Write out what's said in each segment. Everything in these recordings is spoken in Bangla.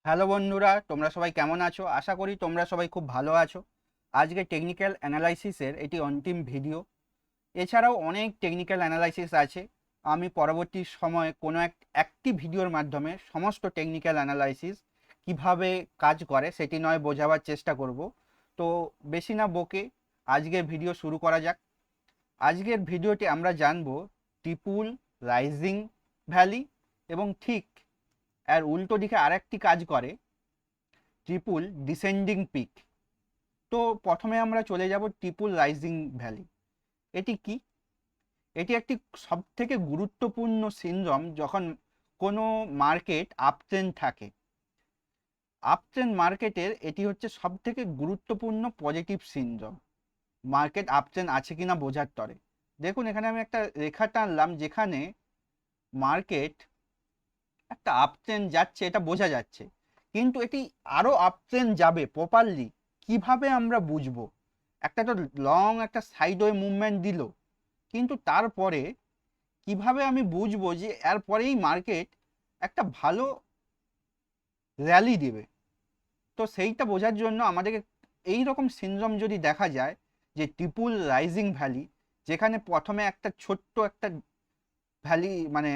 হ্যালো বন্ধুরা, তোমরা সবাই কেমন আছো? আশা করি তোমরা সবাই খুব ভালো আছো। আজকে টেকনিক্যাল অ্যানালাইসিসের এটি অন্তিম ভিডিও। এছাড়াও অনেক টেকনিক্যাল অ্যানালাইসিস আছে। আমি পরবর্তী সময়ে কোনো একটি ভিডিওর মাধ্যমে সমস্ত টেকনিক্যাল অ্যানালাইসিস কিভাবে কাজ করে সেটি নয় বোঝাবার চেষ্টা করব। তো বেশি না বকে আজকের ভিডিও শুরু করা যাক। আজকের ভিডিওটি আমরা জানব টিপুল রাইজিং ভ্যালি এবং ঠিক এর উল্টো দিকে আরেকটি কাজ করে ট্রিপুল ডিসেন্ডিং পিক। তো প্রথমে আমরা চলে যাব ট্রিপুল রাইজিং ভ্যালি। এটি কি? এটি একটি সবথেকে গুরুত্বপূর্ণ সিনড্রোম যখন কোনো মার্কেট আপট্রেন্ড থাকে। আপট্রেন্ড মার্কেটের এটি হচ্ছে সবথেকে গুরুত্বপূর্ণ পজিটিভ সিনড্রোম, মার্কেট আপট্রেন্ড আছে কিনা বোঝার তরে। দেখুন এখানে আমি একটা রেখা টানলাম যেখানে মার্কেট একটা আপট্রেন্ড যাচ্ছে, এটা বোঝা যাচ্ছে, কিন্তু এটি আরো আপট্রেন্ড যাবে প্রপারলি কিভাবে আমরা বুঝবো? একটা তো লং একটা সাইডওয়ে মুভমেন্ট দিল, কিন্তু তারপরে কিভাবে আমি বুঝবো যে এরপরেই মার্কেট একটা ভালো র্যালি দেবে? তো সেইটা বোঝার জন্য আমাদেরকে এই রকম সিনড্রোম যদি দেখা যায়, যে ট্রিপল রাইজিং ভ্যালি, যেখানে প্রথমে একটা ছোট্ট একটা ভ্যালি মানে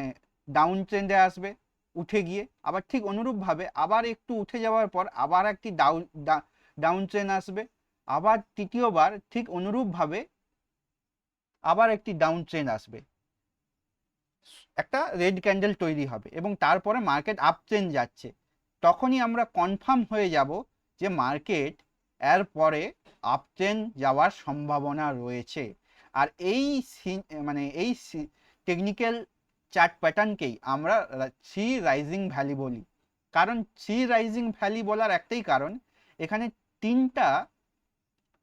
ডাউন ট্রেন্ডে আসবে উঠে গিয়ে, আবার ঠিক অনুরূপভাবে আবার একটু উঠে যাওয়ার পর আবার একটি ডাউন ট্রেন্ড আসবে, আবার তৃতীয়বার ঠিক অনুরূপভাবে আবার একটি ডাউন ট্রেন্ড আসবে, একটা রেড ক্যান্ডেল তৈরি হবে এবং তারপরে মার্কেট আপ ট্রেন্ড যাচ্ছে। তখনই আমরা কনফার্ম হয়ে যাব যে মার্কেট এর পরে আপ ট্রেন্ড যাওয়ার সম্ভাবনা রয়েছে। আর এই মানে এই টেকনিক্যাল চার্ট প্যাটার্নকেই আমরা থ্রি রাইজিং ভ্যালি বলি। কারণ থ্রি রাইজিং ভ্যালি বলার একটাই কারণ, এখানে তিনটা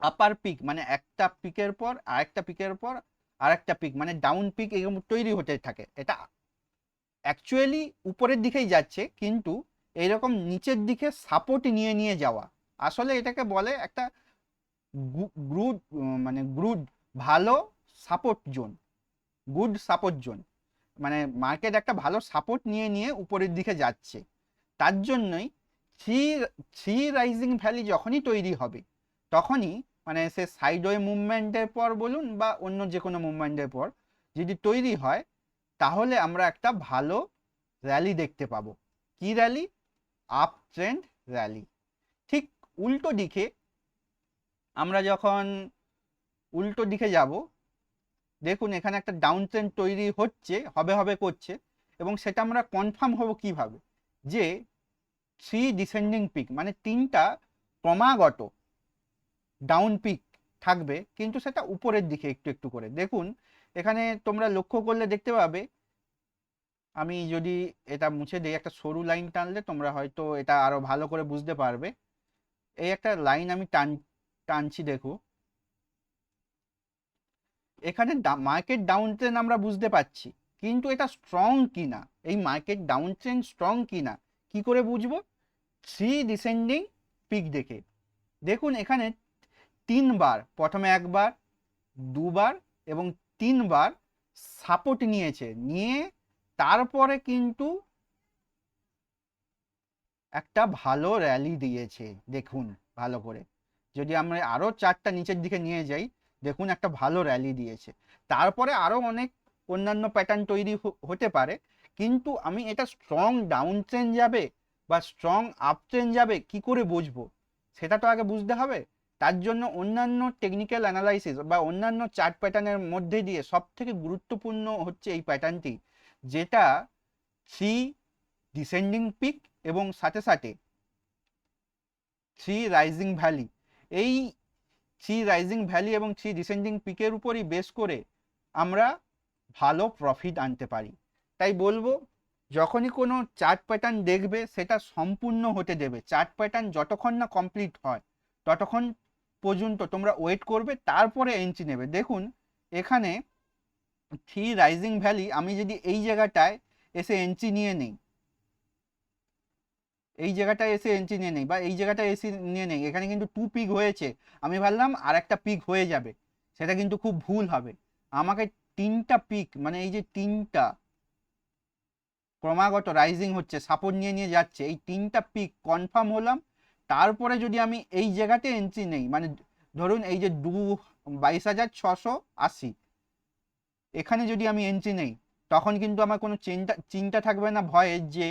আপার পিক, মানে একটা পিকের পর আরেকটা পিকের পর আরেকটা পিক, মানে ডাউন পিক এরকম তৈরি হতে থাকে। এটা অ্যাকচুয়ালি উপরের দিকেই যাচ্ছে, কিন্তু এইরকম নিচের দিকে সাপোর্ট নিয়ে নিয়ে যাওয়া, আসলে এটাকে বলে একটা গ্রুড, মানে গ্রুড, ভালো support zone, good support zone. মানে মার্কেট একটা ভালো সাপোর্ট নিয়ে নিয়ে উপরের দিকে যাচ্ছে। তার জন্যই থ্রি থ্রি রাইজিং ভ্যালি যখনই তৈরি হবে, তখনই মানে সে সাইডওয়ে মুভমেন্টের পর বলুন বা অন্য যে কোনো মুভমেন্টের পর যদি তৈরি হয়, তাহলে আমরা একটা ভালো র্যালি দেখতে পাবো। কি র্যালি? Up trend rally. ঠিক উল্টো দিকে আমরা যখন উল্টো দিকে যাব, দেখুন এখানে একটা ডাউন ট্রেন্ড তৈরি হচ্ছে, হবে হবে করছে, এবং সেটা আমরা কনফার্ম হব কিভাবে? যে থ্রি ডিসেন্ডিং পিক, মানে তিনটা ক্রমাগত ডাউন পিক থাকবে, কিন্তু সেটা উপরের দিকে একটু একটু করে। দেখুন এখানে তোমরা লক্ষ্য করলে দেখতে পাবে, আমি যদি এটা মুছে দিই, একটা সরু লাইন টানলে তোমরা হয়তো এটা আরো ভালো করে বুঝতে পারবে। এই একটা লাইন আমি টানছি, দেখো এখানে মার্কেট ডাউন ট্রেন্ড আমরা বুঝতে পারছি, কিন্তু এটা স্ট্রং কিনা, এই মার্কেট ডাউন ট্রেন্ড স্ট্রং কিনা কি করে বুঝবো? থ্রি ডিসেন্ডিং পিক দেখে। দেখুন এখানে তিনবার, প্রথমে একবার, দুবার এবং তিনবার সাপোর্ট নিয়েছে, নিয়ে তারপরে কিন্তু একটা ভালো র্যালি দিয়েছে। দেখুন ভালো করে, যদি আমরা আরো চারটা নিচের দিকে নিয়ে যাই, দেখুন একটা ভালো র্যালি দিয়েছে। তারপরে আরো অনেক অন্যান্য প্যাটার্ন তৈরি হতে পারে, কিন্তু আমি এটা স্ট্রং ডাউন ট্রেন্ড যাবে বা স্ট্রং আপ ট্রেন্ড যাবে কি করে বুঝবো? সেটা তো আগে বুঝতে হবে। তার জন্য অন্যান্য টেকনিক্যাল অ্যানালাইসিস বা অন্যান্য চার্ট প্যাটার্নের মধ্যে দিয়ে সব থেকে গুরুত্বপূর্ণ হচ্ছে এই প্যাটার্নটি, যেটা থ্রি ডিসেন্ডিং পিক এবং সাথে সাথে থ্রি রাইজিং ভ্যালি। এই থ্রি রাইজিং ভ্যালি এবং থ্রি ডিসেন্ডিং পিকের উপরই বেস করে আমরা ভালো প্রফিট আনতে পারি। তাই বলবো, যখনই কোনো চার্ট প্যাটার্ন দেখবে সেটা সম্পূর্ণ হতে দেবে। চার্ট প্যাটার্ন যতক্ষণ না কমপ্লিট হয় ততক্ষণ পর্যন্ত তোমরা ওয়েট করবে, তারপরে এন্ট্রি নেবে। দেখুন এখানে থ্রি রাইজিং ভ্যালি, আমি যদি এই জায়গাটায় এসে এন্ট্রি নিয়ে নেই, এই জায়গাটায় এসে এন্ট্রি নিয়ে নেই বা এই জায়গাটায় এসে নিয়ে নেই, এখানে কিন্তু টু পিক হয়েছে, আমি ভাবলাম আর একটা পিক হয়ে যাবে, সেটা কিন্তু খুব ভুল হবে। আমাকে তিনটা পিক, মানে এই যে তিনটা ক্রমাগত রাইজিং হচ্ছে, সাপোর্ট নিয়ে নিয়ে যাচ্ছে, এই 3টা পিক কনফার্ম হলাম, তারপরে যদি আমি এই জায়গাতে এন্ট্রি নেই, মানে ধরুন এই যে 22,680, এখানে যদি আমি এন্ট্রি নেই, তখন কিন্তু আমার কোনো চিন্তা থাকবে না ভয়ের যে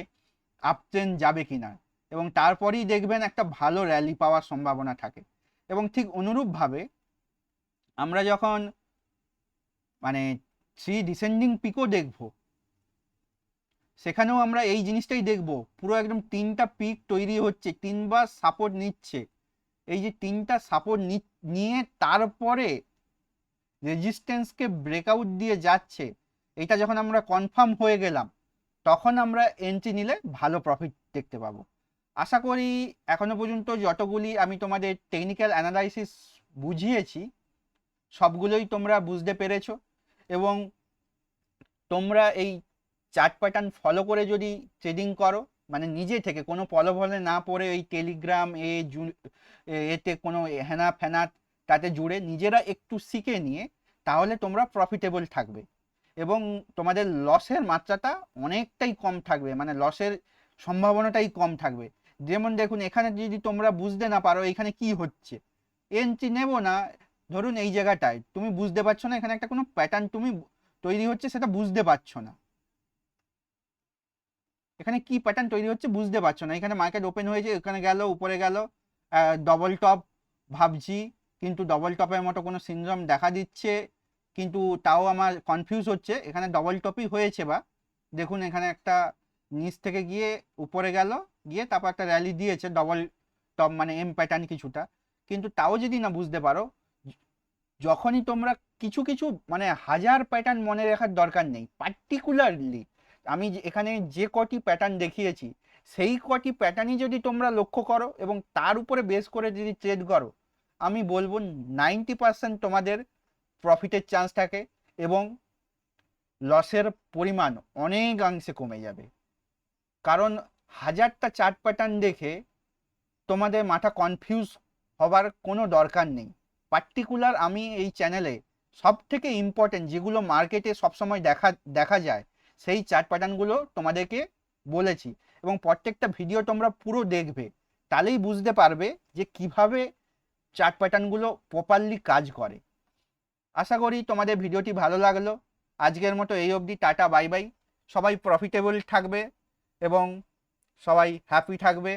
আপ ট্রেন্ড যাবে কিনা, এবং তারপরেই দেখবেন একটা ভালো র্যালি পাওয়ার সম্ভাবনা থাকে। এবং ঠিক অনুরূপভাবে আমরা যখন মানে 3 ডিসেন্ডিং পিকও দেখব, সেখানেও আমরা এই জিনিসটাই দেখব, পুরো একদম 3টা পিক তৈরি হচ্ছে, 3বার সাপোর্ট নিচ্ছে, এই যে 3টা সাপোর্ট নিয়ে তারপরে রেজিস্ট্যান্সকে ব্রেকআউট দিয়ে যাচ্ছে, এটা যখন আমরা কনফার্ম হয়ে গেলাম, তখন আমরা এন্ট্রি নিলে ভালো প্রফিট দেখতে পাবো। আশা করি এখনো পর্যন্ত যতগুলি আমি তোমাদের টেকনিক্যাল অ্যানালাইসিস বুঝিয়েছি, সবগুলোই তোমরা বুঝতে পেরেছো, এবং তোমরা এই চার্ট প্যাটার্ন ফলো করে যদি ট্রেডিং করো, মানে নিজে থেকে কোনো প্রলোভনে না পড়ে ওই টেলিগ্রাম এতে কোনো হেনা ফেনা তাতে জুড়ে নিজেরা একটু শিখে নিয়ে, তাহলে তোমরা প্রফিটেবল থাকবে এবং তোমাদের লসের মাত্রাটা অনেকটাই কম থাকবে, মানে লসের সম্ভাবনাটাই কম থাকবে। যেমন দেখুন, এখানে যদি তোমরা বুঝতে না পারো এখানে কি হচ্ছে, এন্ট্রি নেব না, ধরুন এই জায়গাটায় তুমি বুঝতে পারছো না এখানে একটা কোনো প্যাটার্ন তুমি তৈরি হচ্ছে সেটা বুঝতে পারছো না, এখানে কি প্যাটার্ন তৈরি হচ্ছে বুঝতে পারছো না, এখানে মার্কেট ওপেন হয়েছে, এখানে গেল উপরে গেল, ডবল টপ ভাবছি, কিন্তু ডবল টপের মতো কোনো সিনড্রোম দেখা দিচ্ছে, কিন্তু তাও আমার কনফিউজ হচ্ছে এখানে ডবল টপই হয়েছে, বা দেখুন এখানে একটা নিচ থেকে গিয়ে উপরে গেল, গিয়ে তারপর একটা র্যালি দিয়েছে ডবল টপ, মানে এম প্যাটার্ন কিছুটা, কিন্তু তাও যদি না বুঝতে পারো, যখনই তোমরা কিছু কিছু মানে হাজার প্যাটার্ন মনে রাখার দরকার নেই, পার্টিকুলারলি আমি এখানে যে কটি প্যাটার্ন দেখিয়েছি সেই কটি প্যাটার্নই যদি তোমরা লক্ষ্য করো এবং তার উপরে বেস করে যদি ট্রেড করো, আমি বলবো 90% তোমাদের প্রফিটের চান্স থাকে এবং লসের পরিমাণ অনেকাংশে কমে যাবে। কারণ হাজারটা চার্ট প্যাটার্ন দেখে তোমাদের মাথা কনফিউজ হবার কোনো দরকার নেই। পার্টিকুলার আমি এই চ্যানেলে সব থেকে ইম্পর্টেন্ট যেগুলো মার্কেটে সবসময় দেখা যায় সেই চার্ট প্যাটার্নগুলো তোমাদেরকে বলেছি, এবং প্রত্যেকটা ভিডিও তোমরা পুরো দেখবে, তাহলেই বুঝতে পারবে যে কিভাবে চার্ট প্যাটার্নগুলো প্রপারলি কাজ করে। আশা করি তোমাদের ভিডিওটি ভালো লাগলো। আজকের মতো এই অবধি, টাটা বাই বাই। সবাই প্রফিটেবল থাকবে এবং সবাই হ্যাপি থাকবে।